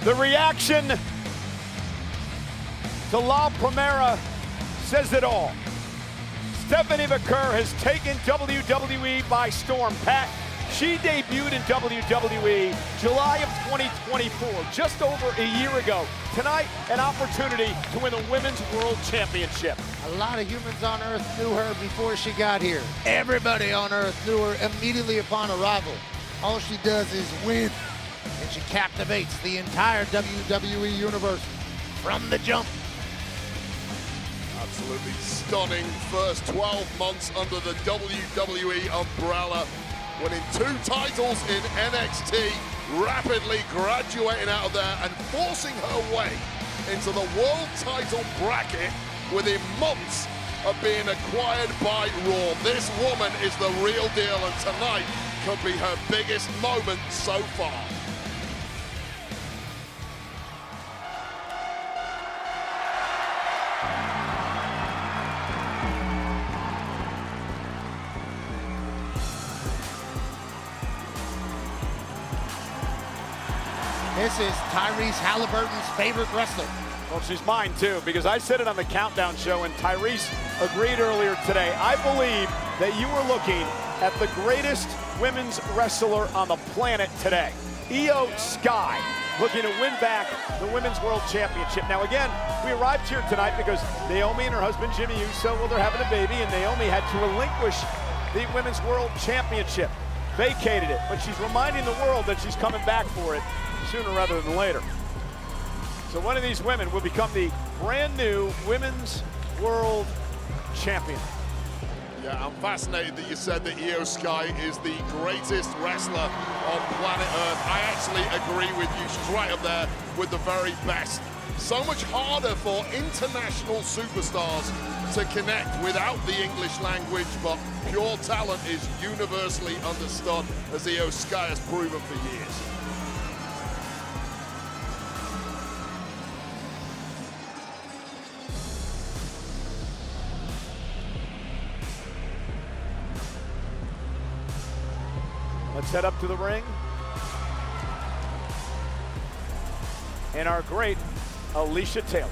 The reaction to La Primera says it all. Stephanie Vaquer has taken WWE by storm. Pat, she debuted in WWE July of 2024, just over a year ago. Tonight, an opportunity to win the Women's World Championship. A lot of humans on Earth knew her before she got here. Everybody on Earth knew her immediately upon arrival. All she does is win, and she captivates the entire WWE universe from the jump. Absolutely stunning first 12 months under the WWE umbrella, winning 2 titles in NXT, rapidly graduating out of there and forcing her way into the world title bracket within months of being acquired by Raw. This woman is the real deal, and tonight could be her biggest moment so far. This is Tyrese Halliburton's favorite wrestler. Well, she's mine too, because I said it on the Countdown show, and Tyrese agreed earlier today. I believe that you were looking at the greatest women's wrestler on the planet today. IYO Sky looking to win back the Women's World Championship. Now again, we arrived here tonight because Naomi and her husband Jimmy Uso, well, they're having a baby, and Naomi had to relinquish the Women's World Championship, vacated it, but she's reminding the world that she's coming back for it sooner rather than later. So one of these women will become the brand new Women's World Champion. Yeah, I'm fascinated that you said that IYO Sky is the greatest wrestler on planet Earth. I actually agree with you. She's right up there with the very best. So much harder for international superstars to connect without the English language, but pure talent is universally understood, as IYO Sky has proven for years. Let's head up to the ring. And our great Alicia Taylor.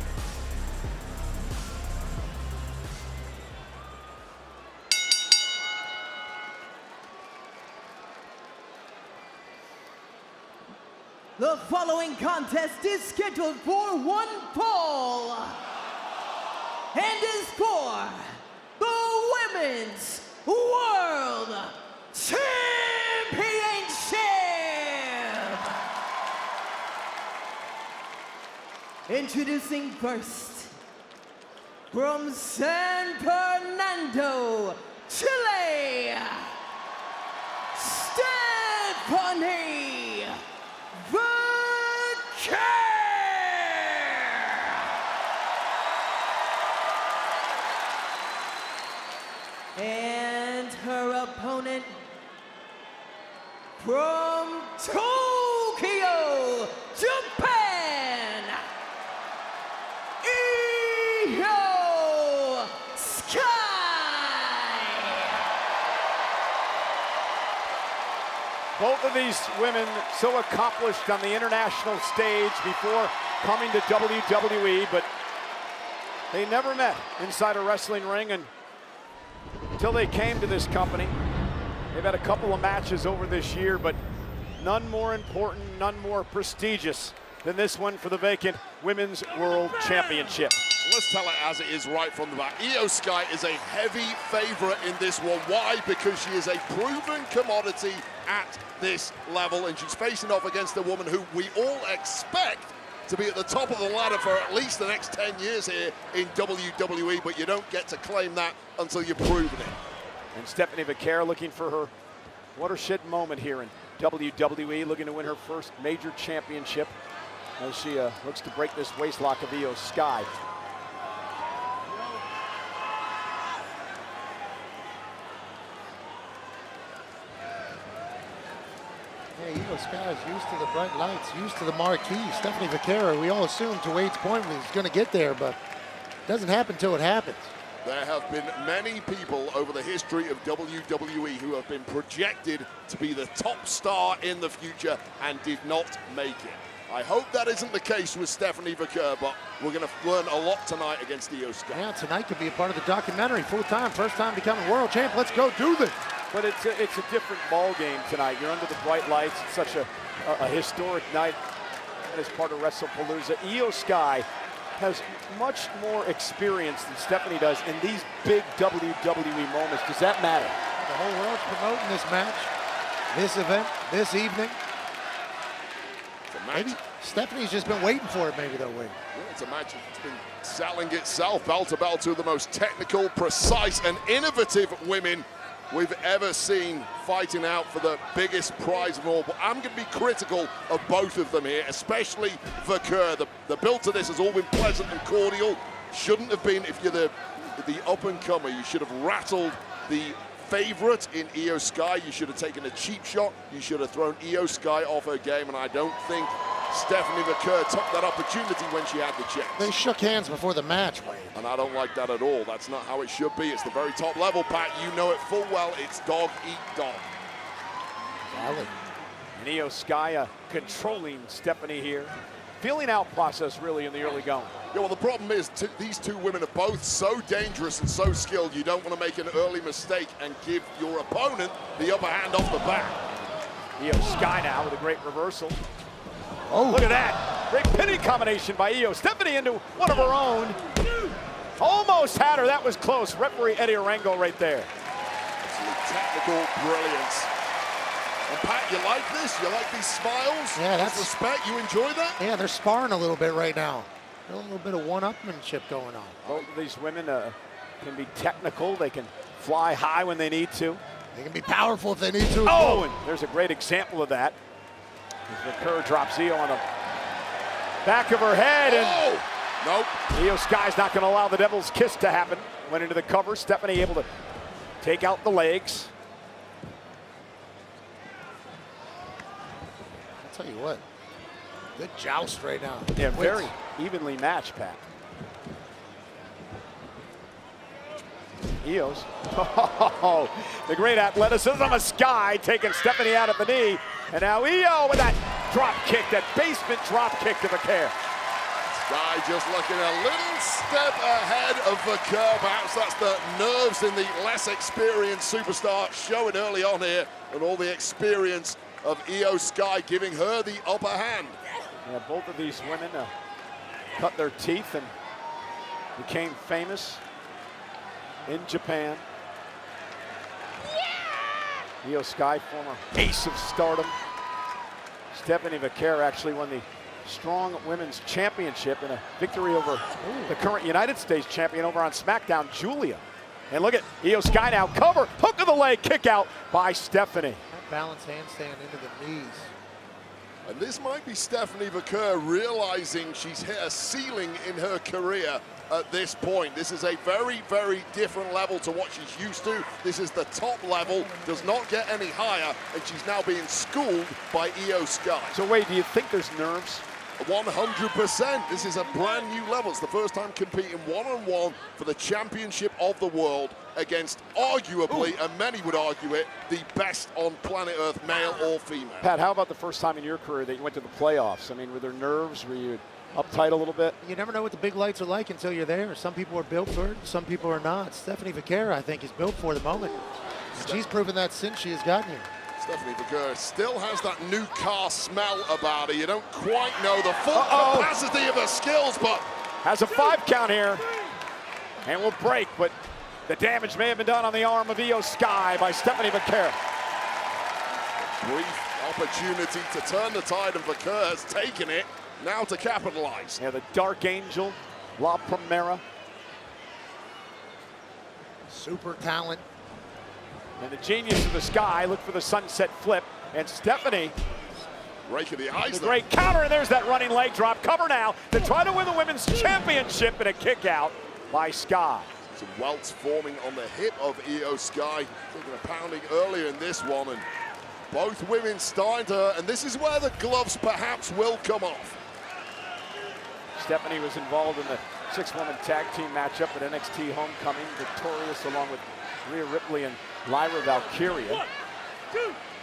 The following contest is scheduled for one fall and is for the Women's World Championship. Introducing first, from San Fernando, Chile, Stephanie Vaquer. And her opponent from Tokyo, Japan, IYO Sky. Both of these women so accomplished on the international stage before coming to WWE, but they never met inside a wrestling ring until they came to this company. They've had a couple of matches over this year, but none more important, none more prestigious than this one for the vacant Women's World Championship. Let's tell it as it is right from the back. IYO Sky is a heavy favorite in this one. Why? Because she is a proven commodity at this level, and she's facing off against a woman who we all expect to be at the top of the ladder for at least the next 10 years here in WWE, but you don't get to claim that until you've proven it. And Stephanie Vaquer looking for her watershed moment here in WWE, looking to win her first major championship as she looks to break this waistlock of IYO Sky. Yeah, IYO Sky is used to the bright lights, used to the marquee. Stephanie Vaquer, we all assumed to Wade's point was going to get there, but it doesn't happen till it happens. There have been many people over the history of WWE who have been projected to be the top star in the future and did not make it. I hope that isn't the case with Stephanie Vaquer, but we're going to learn a lot tonight against IYO Sky. Yeah, tonight could be a part of the documentary. Full time, first time becoming world champ. Let's go do this. But it's a different ball game tonight. You're under the bright lights. It's such a historic night as part of Wrestlepalooza. IYO Sky has much more experience than Stephanie does in these big WWE moments. Does that matter? The whole world's promoting this match, this event, this evening. Maybe Stephanie's just been waiting for it, maybe, though, Wade. Yeah, it's a match that's been selling itself, bell to bell, two of the most technical, precise, and innovative women we've ever seen fighting out for the biggest prize of all. But I'm going to be critical of both of them here, especially Vaquer. The build to this has all been pleasant and cordial. Shouldn't have been, if you're the up-and-comer, you should have rattled the favorite in IYO Sky. You should have taken a cheap shot. You should have thrown IYO Sky off her game, and I don't think Stephanie Vaquer took that opportunity when she had the chance. They shook hands before the match, Wade. And I don't like that at all. That's not how it should be. It's the very top level, Pat. You know it full well. It's dog eat dog. Valid. And IYO Sky controlling Stephanie here. Feeling out process really in the early going. Yeah, well, the problem is these two women are both so dangerous and so skilled. You don't want to make an early mistake and give your opponent the upper hand off the bat. IYO Sky now with a great reversal. Oh, Look at that. Great pinning combination by IYO. Stephanie into one of her own. Almost had her. That was close. Referee Eddie Arango right there. Absolute technical brilliance. And Pat, you like this? You like these smiles? Yeah, that's respect. You enjoy that? Yeah, they're sparring a little bit right now. A little bit of one-upmanship going on. Both of these women can be technical. They can fly high when they need to. They can be powerful if they need to. Oh, and there's a great example of that. Vaquer drops IYO on the back of her head, and nope. IYO Sky's not going to allow the devil's kiss to happen. Went into the cover. Stephanie able to take out the legs. I'll tell you what, good joust right now. Yeah, very evenly matched, Pat. IYO's. Oh, the great athleticism of Sky taking Stephanie out at the knee. And now IYO with that drop kick, that basement drop kick to Vaquer. Sky just looking a little step ahead of Vaquer. Perhaps that's the nerves in the less experienced superstar showing early on here, and all the experience of IYO Sky giving her the upper hand. Yeah, both of these women cut their teeth and became famous in Japan. IYO Sky, former ace of stardom. Stephanie Vaquer actually won the Strong Women's Championship in a victory over the current United States champion over on SmackDown, Julia. And look at IYO Sky now, cover, hook of the leg, kick out by Stephanie. That balance handstand into the knees. And this might be Stephanie Vaquer realizing she's hit a ceiling in her career at this point. This is a very, very different level to what she's used to. This is the top level, does not get any higher, and she's now being schooled by IYO Sky. So Wade, do you think there's nerves? 100%. This is a brand new level. It's the first time competing one-on-one for the championship of the world against arguably, and many would argue it, the best on planet Earth, male or female. Pat, how about the first time in your career that you went to the playoffs? I mean, were there nerves? Were you uptight a little bit? You never know what the big lights are like until you're there. Some people are built for it, some people are not. Stephanie Vaquer, I think, is built for the moment. And she's proven that since she has gotten here. Stephanie Vaquer still has that new car smell about her. You don't quite know the full capacity of her skills, but has a 5 count here and will break, but the damage may have been done on the arm of IYO Sky by Stephanie Vaquer. Brief opportunity to turn the tide, and Vaquer has taken it now to capitalize. Yeah, the Dark Angel, La Primera. Super talent. And the genius of the Sky, look for the sunset flip. And Stephanie, rake of the eyes. the great counter, and there's that running leg drop. Cover now to try to win the women's championship, and a kick out by Sky. Some welts forming on the hip of IYO Sky. Taking a pounding earlier in this one, and both women starting to, and this is where the gloves perhaps will come off. Stephanie was involved in the 6-woman tag team matchup at NXT Homecoming, victorious along with Rhea Ripley and Lyra Valkyria.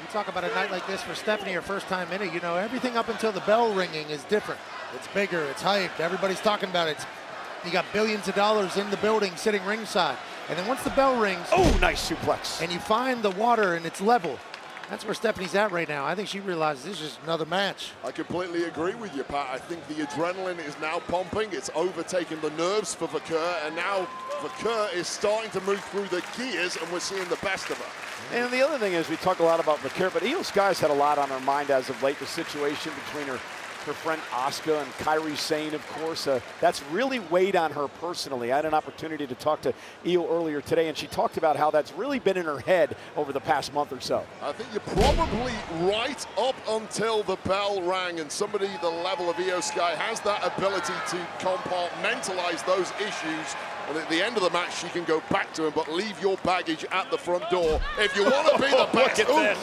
You talk about a night like this for Stephanie, her first time in it, you know, everything up until the bell ringing is different. It's bigger, it's hyped, everybody's talking about it. You got billions of dollars in the building sitting ringside. And then once the bell rings, oh, nice suplex. and you find the water and it's level, that's where Stephanie's at right now. I think she realizes this is another match. I completely agree with you, Pat. I think the adrenaline is now pumping. It's overtaken the nerves for Vaquer, and now Vaquer is starting to move through the gears, and we're seeing the best of her. And the other thing is, we talk a lot about Vaquer, but IYO Sky's had a lot on her mind as of late. The situation between her friend Asuka and Kairi Sane, of course, that's really weighed on her personally. I had an opportunity to talk to IYO earlier today, and she talked about how that's really been in her head over the past month or so. I think you're probably right up until the bell rang, and somebody the level of IYO Sky has that ability to compartmentalize those issues, and at the end of the match she can go back to him, but leave your baggage at the front door if you want to be the best. Look at this.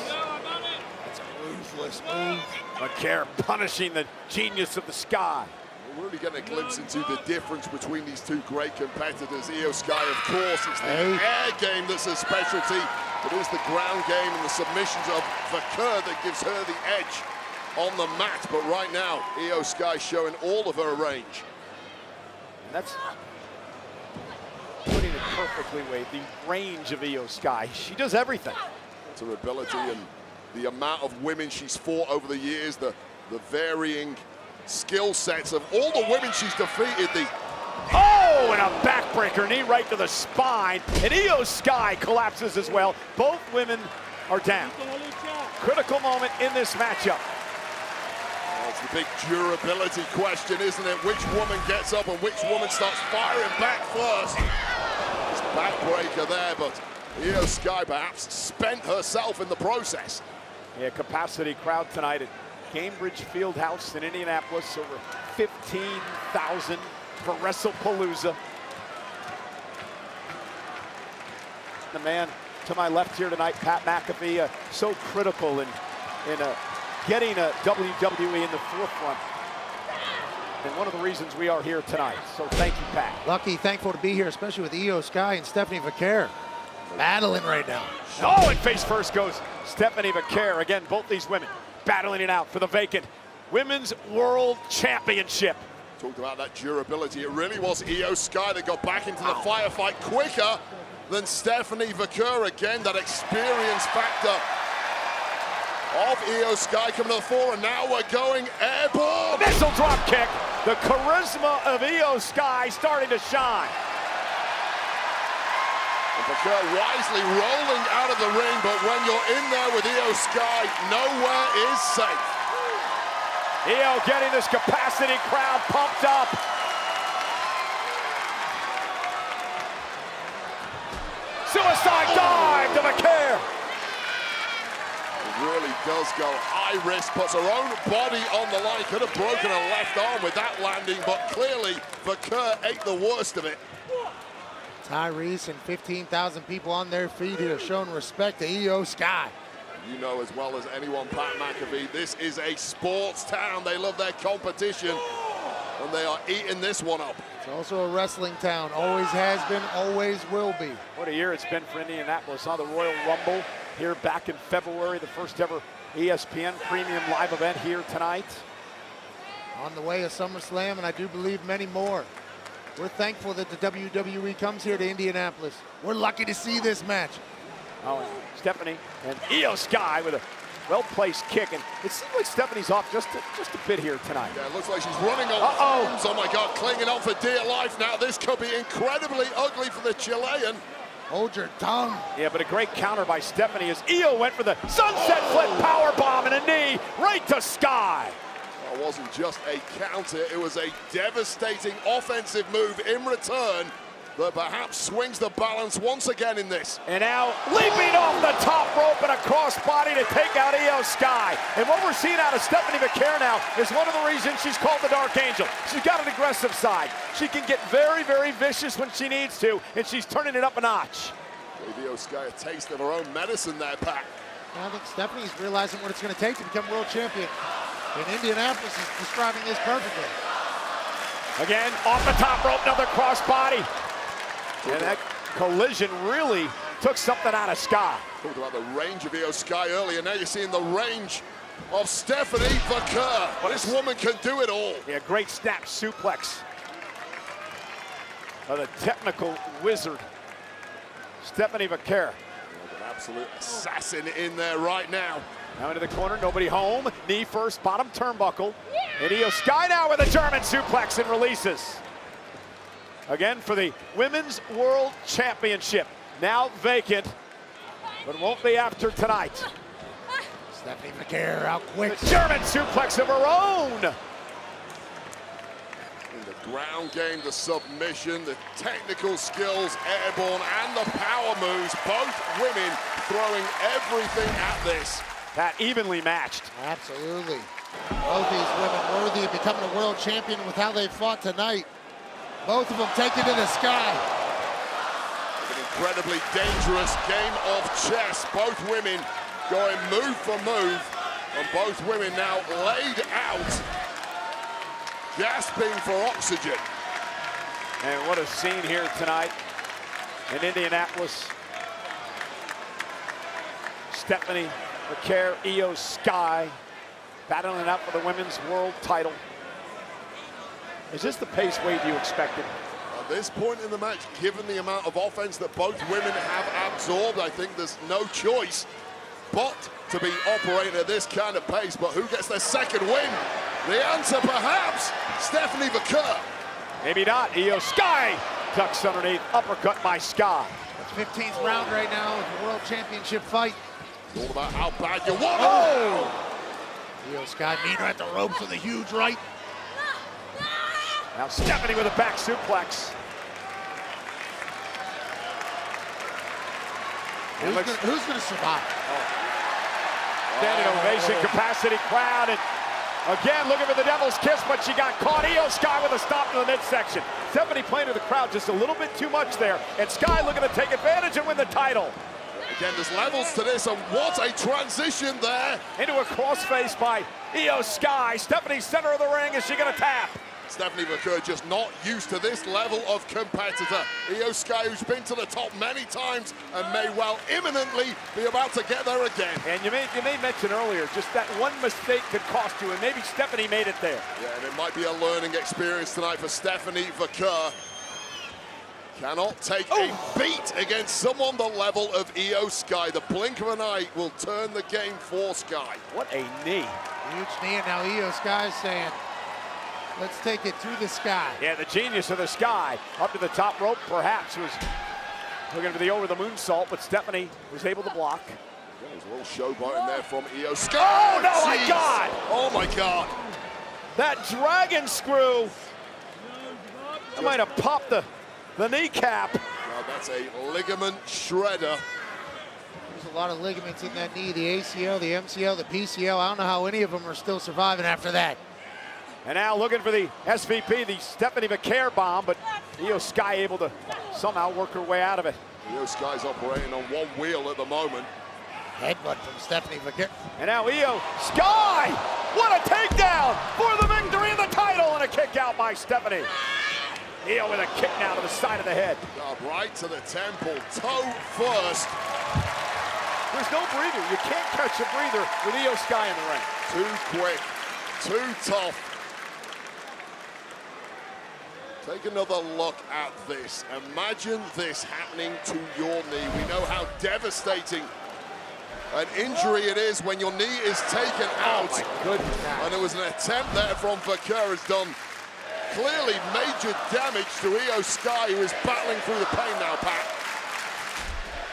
That's a ruthless move. Vaquer punishing the genius of the Sky. We're really getting a glimpse into the difference between these two great competitors. IYO Sky, of course, it's the air game that's her specialty, but it's the ground game and the submissions of Vaquer that gives her the edge on the mat. But right now, IYO Sky showing all of her range. And that's putting it perfectly, Wade. The range of IYO Sky. She does everything. That's her ability and the amount of women she's fought over the years, the varying skill sets of all the women she's defeated. Oh, and a backbreaker, knee right to the spine. And IYO Sky collapses as well. Both women are down. Critical moment in this matchup. That's the big durability question, isn't it? Which woman gets up and which woman starts firing back first? This backbreaker there, but IYO Sky perhaps spent herself in the process. Yeah, capacity crowd tonight at Cambridge Fieldhouse in Indianapolis. Over 15,000 for Wrestlepalooza. The man to my left here tonight, Pat McAfee, so critical in getting a WWE in the forefront. And one of the reasons we are here tonight. So thank you, Pat. Lucky, thankful to be here, especially with IYO Sky and Stephanie Vaquer battling right now. Oh, and face first goes Stephanie Vaquer. Again, both these women battling it out for the vacant Women's World Championship. Talked about that durability. It really was IYO Sky that got back into the firefight quicker than Stephanie Vaquer. Again, that experience factor of IYO Sky coming to the fore, and now we're going airborne. Missile drop kick. The charisma of IYO Sky starting to shine. Vaquer wisely rolling out of the ring, but when you're in there with IYO Sky, nowhere is safe. IYO getting this capacity crowd pumped up. Suicide dive to Vaquer. It really does go high risk, puts her own body on the line. Could have broken her left arm with that landing, but clearly Vaquer ate the worst of it. Tyrese and 15,000 people on their feet here showing respect to IYO Sky. You know as well as anyone, Pat McAfee, this is a sports town. They love their competition, and they are eating this one up. It's also a wrestling town. Always has been, always will be. What a year it's been for Indianapolis. The Royal Rumble here back in February, the first ever ESPN premium live event here tonight. On the way of SummerSlam, and I do believe many more. We're thankful that the WWE comes here to Indianapolis. We're lucky to see this match. Oh, and Stephanie and IYO Sky with a well-placed kick, and it seems like Stephanie's off just a bit here tonight. Yeah, it looks like she's running on fumes. Oh my God, clinging on for dear life now. This could be incredibly ugly for the Chilean. Hold your tongue. Yeah, but a great counter by Stephanie as IYO went for the sunset flip power bomb and a knee right to Sky. It wasn't just a counter, it was a devastating offensive move in return that perhaps swings the balance once again in this. And now leaping off the top rope and a crossbody to take out IYO Sky. And what we're seeing out of Stephanie Vaquer now is one of the reasons she's called the Dark Angel. She's got an aggressive side. She can get very, very vicious when she needs to, and she's turning it up a notch. Gave IYO Sky a taste of her own medicine there, Pat. I think Stephanie's realizing what it's going to take to become world champion. And Indianapolis is describing this perfectly. Again, off the top rope, another crossbody. And that collision really took something out of Sky. Talked about the range of IYO Sky earlier. Now you're seeing the range of Stephanie Vaquer. This woman can do it all. Yeah, great snap suplex. The technical wizard, Stephanie Vaquer. An absolute assassin in there right now. Now into the corner, nobody home. Knee first, bottom turnbuckle. And IYO Sky now with a German suplex and releases. Again for the Women's World Championship. Now vacant, but won't be after tonight. Stephanie Vaquer out quick. The German suplex of her own. In the ground game, the submission, the technical skills, airborne, and the power moves. Both women throwing everything at this. That evenly matched. Absolutely. Both these women worthy of becoming a world champion with how they fought tonight. Both of them take it to the sky. An incredibly dangerous game of chess. Both women going move for move. And both women now laid out, gasping for oxygen. And what a scene here tonight in Indianapolis. Stephanie Vaquer, IYO Sky, battling out for the women's world title. Is this the pace, Wade, you expected? At this point in the match, given the amount of offense that both women have absorbed, I think there's no choice but to be operating at this kind of pace. But who gets their second win? The answer, perhaps, Stephanie Vaquer. Maybe not. IYO Sky tucks underneath, uppercut by Sky. It's 15th round right now of the world championship fight. It's all about how bad you want. Oh! IYO Sky meeting her at the ropes with a huge right. Now Stephanie with a back suplex. Who's gonna survive? Standing ovation, capacity crowd, and again looking for the devil's kiss, but she got caught. IYO Sky with a stop to the midsection. Stephanie playing to the crowd just a little bit too much there, and Sky looking to take advantage and win the title. Again, there's levels to this, and what a transition there. Into a crossface by IYO Sky. Stephanie center of the ring. Is she gonna tap? Stephanie Vaquer just not used to this level of competitor. IYO Sky, who's been to the top many times and may well imminently be about to get there again. And you made mention earlier, just that one mistake could cost you, and maybe Stephanie made it there. Yeah, and it might be a learning experience tonight for Stephanie Vaquer. Cannot take a beat against someone the level of IYO Sky. The blink of an eye will turn the game for Sky. What a knee. Huge knee, and now IYO Sky saying, let's take it through the sky. Yeah, the genius of the Sky. Up to the top rope, perhaps, was looking for the over the moonsault, but Stephanie was able to block. Yeah, there's a little showboat in there from IYO Sky. Oh, no, my Jeez. God! Oh, my God. That dragon screw. That might have popped the kneecap. Now, that's a ligament shredder. There's a lot of ligaments in that knee, the ACL, the MCL, the PCL. I don't know how any of them are still surviving after that. And now looking for the SVP, the Stephanie Vaquer bomb, but IYO Sky able to somehow work her way out of it. IYO Sky's operating on one wheel at the moment. Headbutt from Stephanie Vaquer. And now IYO Sky! What a takedown for the victory of the title, and a kick out by Stephanie. IYO with a kick now to the side of the head. Right to the temple, toe first. There's no breather. You can't catch a breather with IYO Sky in the ring. Too quick, too tough. Take another look at this. Imagine this happening to your knee. We know how devastating an injury it is when your knee is taken out. Oh my goodness. And it was an attempt there from Vaquer, has done clearly major damage to IYO Sky, who is battling through the pain now, Pat.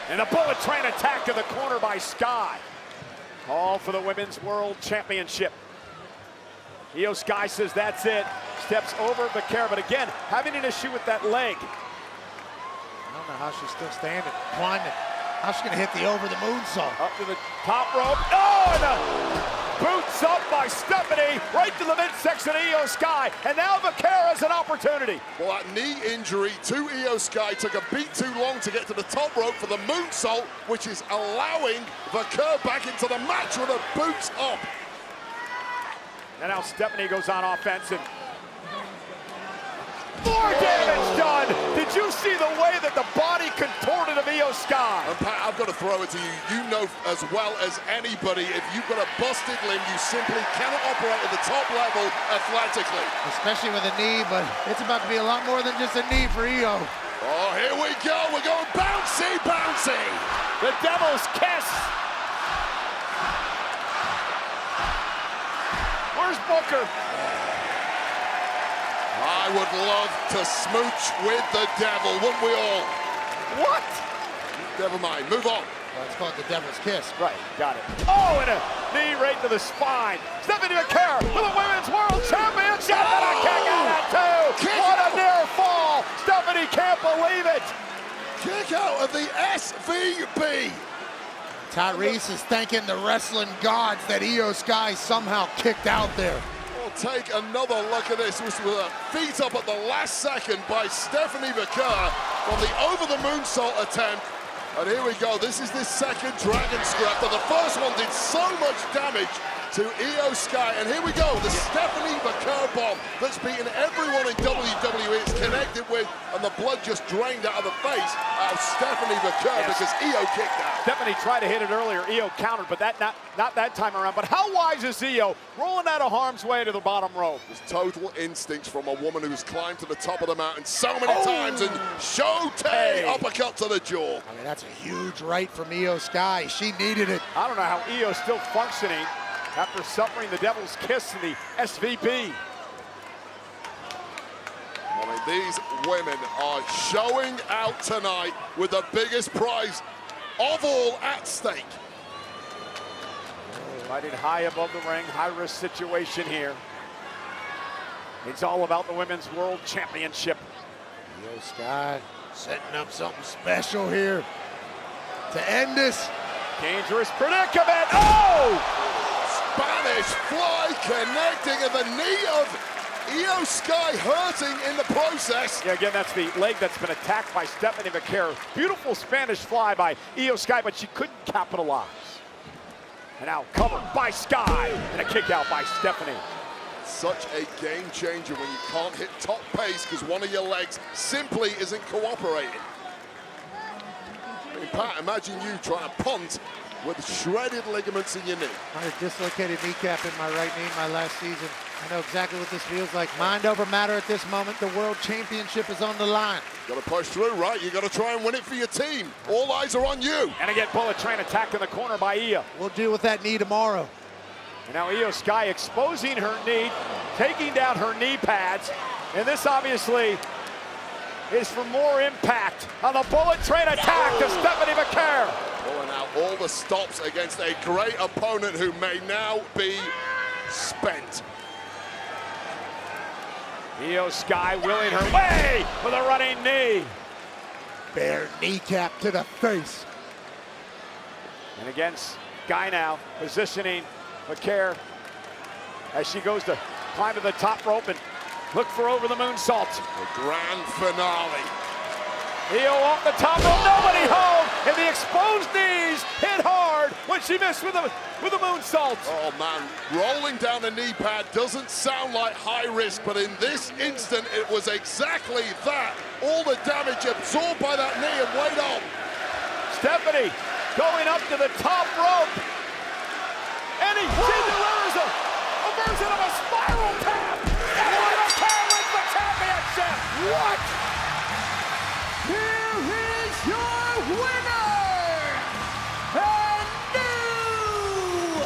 And a bullet train attack to the corner by Sky. All for the Women's World Championship. IYO Sky says that's it. Steps over Vaquer, but again, having an issue with that leg. I don't know how she's still standing, climbing. How's she gonna hit the over the moonsault? Up to the top rope. Oh, and the boots up by Stephanie, right to the midsection of IYO Sky. And now Vaquer has an opportunity. Well, that knee injury to IYO Sky took a beat too long to get to the top rope for the moonsault, which is allowing Vaquer back into the match with her boots up. And now Stephanie goes on offense, and more damage done. Did you see see the way that the body contorted of IYO SKY? And Pat, I've got to throw it to you. You know as well as anybody, if you've got a busted limb, you simply cannot operate at the top level athletically. Especially with a knee, but it's about to be a lot more than just a knee for IYO. Oh, here we go. We're going bouncy, bouncy. The Devil's Kiss. Where's Booker? I would love to smooch with the devil, wouldn't we all? What? Never mind, move on. Well, it's called the Devil's Kiss. Right, got it. Oh, and a knee right to the spine. Stephanie Vaquer for the Women's World Championship. And a kick out at two. What a near fall. Stephanie can't believe it. Kick out of the SVB. Tyrese is thanking the wrestling gods that IYO SKY somehow kicked out there. We'll take another look at this. This was a feet up at the last second by Stephanie Vaquer on the over-the-moonsault attempt. And here we go. This is the second Dragon Scrap. But the first one did so much damage to IYO SKY. And here we go. The Stephanie Vaquer bomb that's beaten everyone in WWE. It's connected with, and the blood just drained out of the face of Stephanie Vaquer because IYO kicked out. Stephanie tried to hit it earlier. IYO countered, but not that time around. But how wise is IYO rolling out of harm's way to the bottom rope? It's total instincts from a woman who has climbed to the top of the mountain so many times, and Shote uppercut to the jaw. I mean, that's a huge right from IYO SKY. She needed it. I don't know how IYO's still functioning after suffering the Devil's Kiss in the SVB. I mean, these women are showing out tonight with the biggest prize of all at stake. Fighting high above the ring, high-risk situation here. It's all about the Women's World Championship. IYO SKY setting up something special here to end this. Dangerous predicament. Oh! Spanish fly connecting, and the knee of IYO SKY hurting in the process. Yeah, again, that's the leg that's been attacked by Stephanie Vaquer. Beautiful Spanish fly by IYO SKY, but she couldn't capitalize. And now covered by Sky, and a kick out by Stephanie. Such a game changer when you can't hit top pace because one of your legs simply isn't cooperating. I mean, Pat, imagine you trying to punt with shredded ligaments in your knee. I had a dislocated kneecap in my right knee my last season. I know exactly what this feels like. Mind over matter at this moment. The World Championship is on the line. You got to push through, right? You got to try and win it for your team. All eyes are on you. And again, Bullet Train attacked in the corner by IYO. We'll deal with that knee tomorrow. And now IYO SKY exposing her knee, taking down her knee pads. And this obviously is for more impact on the Bullet Train attack to Stephanie Vaquer. Pulling out all the stops against a great opponent who may now be spent. IYO SKY willing her way with a running knee. Bare kneecap to the face. And again, Sky now positioning Vaquer as she goes to climb to the top rope and look for over the moonsault. The grand finale. IYO off the top rope, nobody home, and the exposed knees hit hard when she missed with a moonsault. Oh man, rolling down a knee pad doesn't sound like high risk, but in this instant it was exactly that. All the damage absorbed by that knee, and wait on. Stephanie going up to the top rope, and she delivers a version of a spiral tap. And Vaquer wins the championship. What? Here is your winner, and new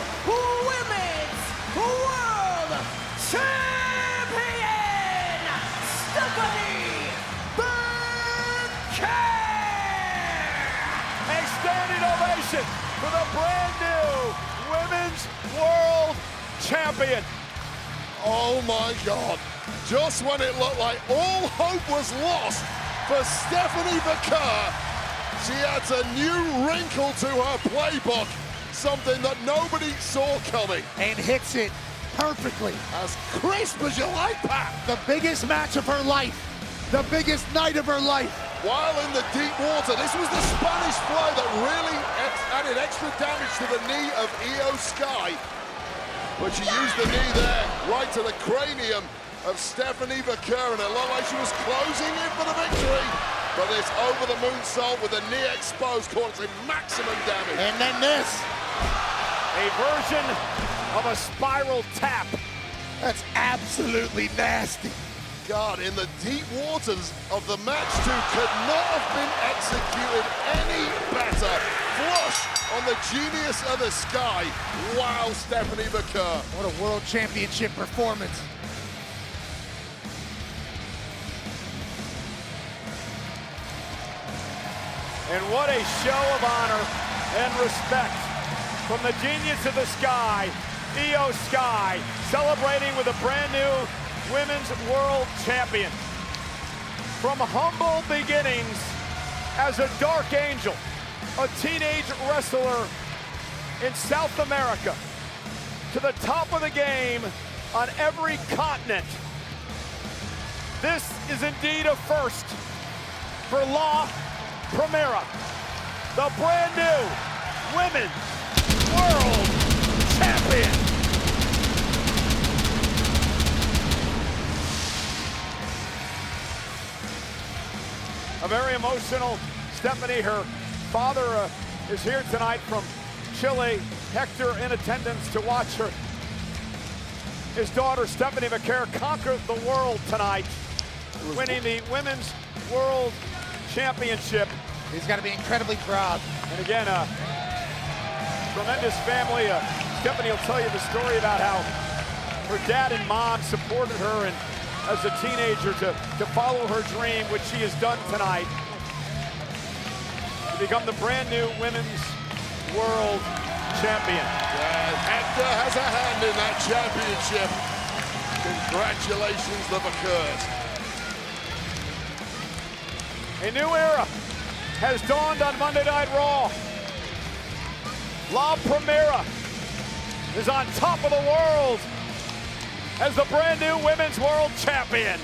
Women's World Champion, Stephanie Vaquer. A standing ovation for the brand new Women's World Champion. Oh my God. Just when it looked like all hope was lost for Stephanie Vaquer, she adds a new wrinkle to her playbook, something that nobody saw coming. And hits it perfectly. As crisp as you like, Pat. The biggest match of her life. The biggest night of her life. While in the deep water, this was the Spanish fly that really added extra damage to the knee of IYO SKY. But she used the knee there, right to the cranium of Stephanie Vaquer, and it looked like she was closing in for the victory. But this over the moonsault with a knee exposed causing maximum damage. And then this. A version of a spiral tap. That's absolutely nasty. God, in the deep waters of the match two, could not have been executed any better. Flush on the genius of the sky. Wow, Stephanie Vaquer. What a world championship performance. And what a show of honor and respect from the genius of the sky, IYO Sky, celebrating with a brand new Women's World Champion. From humble beginnings as a dark angel, a teenage wrestler in South America, to the top of the game on every continent. This is indeed a first for La Primera, the brand new Women's World Champion. A very emotional Stephanie. Her father is here tonight from Chile. Hector in attendance to watch his daughter Stephanie Vaquer conquer the world tonight, winning the Women's World Championship. He's got to be incredibly proud. And again, tremendous family. Stephanie will tell you the story about how her dad and mom supported her and as a teenager to follow her dream, which she has done tonight, to become the brand new Women's World Champion. Yeah, Hector has a hand in that championship. Congratulations, the Vaquers. A new era has dawned on Monday Night Raw. La Primera is on top of the world as the brand new Women's World Champion.